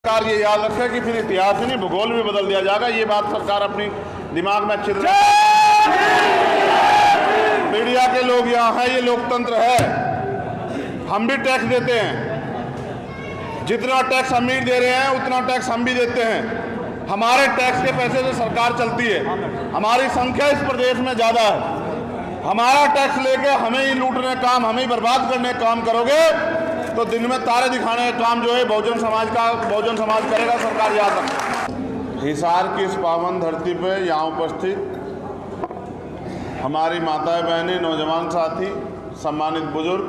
सरकार ये याद रखे कि फिर इतिहास ही नहीं भूगोल भी बदल दिया जाएगा। ये बात सरकार अपनी दिमाग में अच्छी तरह, मीडिया के लोग यहाँ हैं, ये लोकतंत्र है। हम भी टैक्स देते हैं, जितना टैक्स अमीर दे रहे हैं उतना टैक्स हम भी देते हैं। हमारे टैक्स के पैसे से सरकार चलती है। हमारी संख्या इस प्रदेश में ज़्यादा है। हमारा टैक्स लेके हमें ही लूटने का काम, हमें ही बर्बाद करने का काम करोगे तो दिन में तारे दिखाने का काम जो है बहुजन समाज करेगा। सरकार याद रखे। हिसार की इस पावन धरती पे यहाँ उपस्थित हमारी माताएं बहनें, नौजवान साथी, सम्मानित बुजुर्ग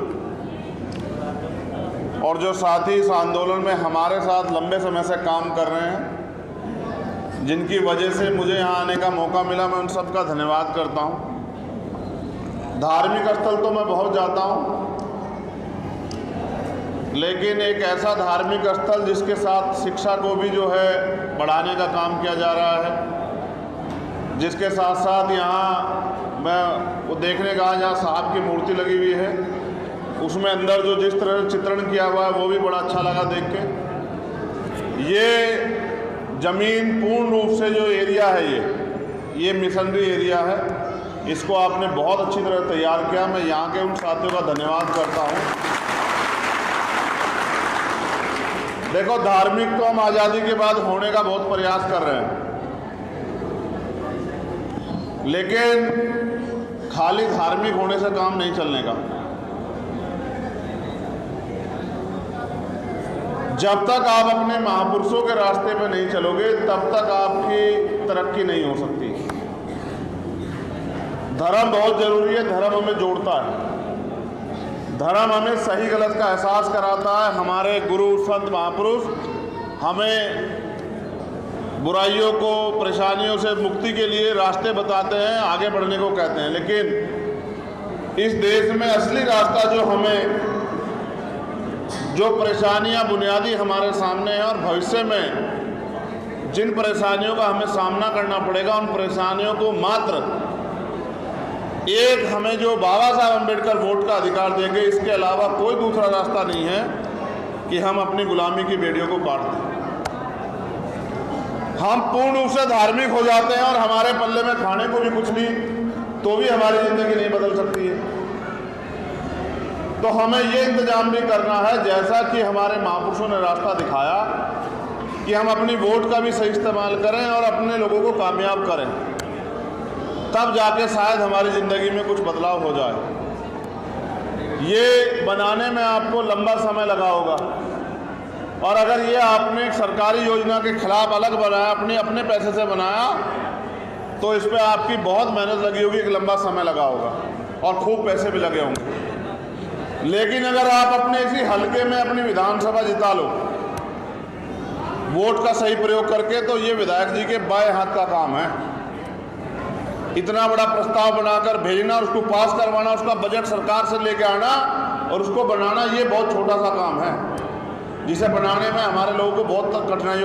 और जो साथी इस आंदोलन में हमारे साथ लंबे समय से काम कर रहे हैं, जिनकी वजह से मुझे यहाँ आने का मौका मिला, मैं उन सबका धन्यवाद करता हूँ। धार्मिक स्थल तो मैं बहुत जाता हूँ, लेकिन एक ऐसा धार्मिक स्थल जिसके साथ शिक्षा को भी जो है बढ़ाने का काम किया जा रहा है, जिसके साथ साथ यहाँ मैं वो देखने गया जहाँ साहब की मूर्ति लगी हुई है, उसमें अंदर जो जिस तरह चित्रण किया हुआ है वो भी बड़ा अच्छा लगा देख के। ये ज़मीन पूर्ण रूप से जो एरिया है ये मिशनरी एरिया है। इसको आपने बहुत अच्छी तरह तैयार किया। मैं यहाँ के उन साथियों का धन्यवाद करता हूँ। देखो, धार्मिक तो हम आज़ादी के बाद होने का बहुत प्रयास कर रहे हैं, लेकिन खाली धार्मिक होने से काम नहीं चलने का। जब तक आप अपने महापुरुषों के रास्ते पे नहीं चलोगे तब तक आपकी तरक्की नहीं हो सकती। धर्म बहुत जरूरी है। धर्म हमें जोड़ता है। धर्म हमें सही गलत का एहसास कराता है। हमारे गुरु संत महापुरुष हमें बुराइयों को, परेशानियों से मुक्ति के लिए रास्ते बताते हैं, आगे बढ़ने को कहते हैं। लेकिन इस देश में असली रास्ता जो परेशानियां बुनियादी हमारे सामने हैं और भविष्य में जिन परेशानियों का हमें सामना करना पड़ेगा, उन परेशानियों को मात्र एक हमें जो बाबा साहब अम्बेडकर वोट का अधिकार देंगे, इसके अलावा कोई दूसरा रास्ता नहीं है कि हम अपनी गुलामी की बेड़ियों को काट दें। हम पूर्ण रूप से धार्मिक हो जाते हैं और हमारे पल्ले में खाने को भी कुछ नहीं, तो भी हमारी ज़िंदगी नहीं बदल सकती है। तो हमें ये इंतजाम भी करना है, जैसा कि हमारे महापुरुषों ने रास्ता दिखाया, कि हम अपनी वोट का भी सही इस्तेमाल करें और अपने लोगों को कामयाब करें। तब जाके शायद हमारी ज़िंदगी में कुछ बदलाव हो जाए। ये बनाने में आपको लंबा समय लगा होगा, और अगर ये आपने सरकारी योजना के खिलाफ अलग बनाया, अपने पैसे से बनाया, तो इस पर आपकी बहुत मेहनत लगी होगी, एक लंबा समय लगा होगा और खूब पैसे भी लगे होंगे। लेकिन अगर आप अपने इसी हल्के में अपनी विधानसभा जिता लो वोट का सही प्रयोग करके, तो ये विधायक जी के बाएं हाथ का काम है। इतना बड़ा प्रस्ताव बनाकर भेजना, उसको पास करवाना, उसका बजट सरकार से लेके आना और उसको बनाना, ये बहुत छोटा सा काम है, जिसे बनाने में हमारे लोगों को बहुत कठिनाइयों